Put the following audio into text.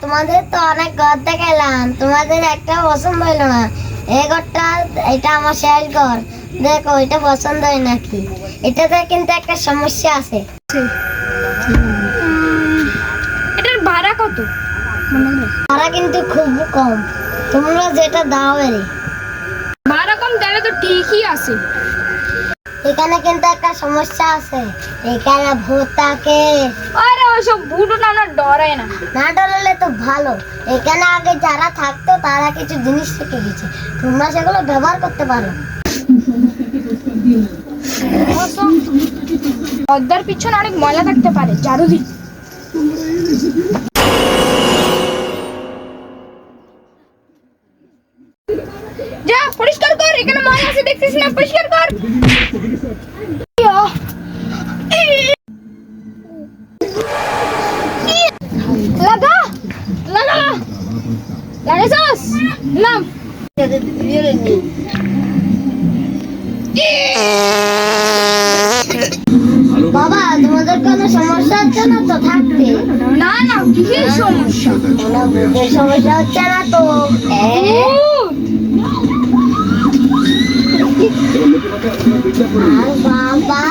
তোমাদের তো অনেক ঘর দেখাইলাম, তোমাদের একটা পছন্দ হইলো না। এই ঘরটা, এটা আমার শেষ ঘর। দেখো এটা পছন্দ হয় নাকি? এটাতে কিন্তু একটা সমস্যা আছে। এটার ভাড়া কত? ভাড়া কিন্তু খুব কম, তোমরা যেটা দাও এরই। ভাড়া কম তাহলে তো ঠিকই আছে। এখানে কিন্তু একটা সমস্যা আছে, এখানে ভূত থাকে। আরে ওইসব ভূত না ডরায় না। না ডরালে তো ভালো। এখানে আগে যারা থাকতো তারা কিছু জিনিস শিখে গেছে, তোমরা সেগুলো ব্যবহার করতে পারো। পর্দার পিছনে অনেক ময়লা থাকতে পারে, ঝাড়ু দি। যা পরিষ্কার কর, এখানে ময়লা আছে দেখছিস না, পরিষ্কার কর। লাগা লাগা লাগাইছস নাম। বাবা, তোমাদের কোনো সমস্যা হচ্ছে না তো থাকতে? না না, কিসের সমস্যা? কোনো ভূতের সমস্যা হচ্ছে না তো? আর বাবা,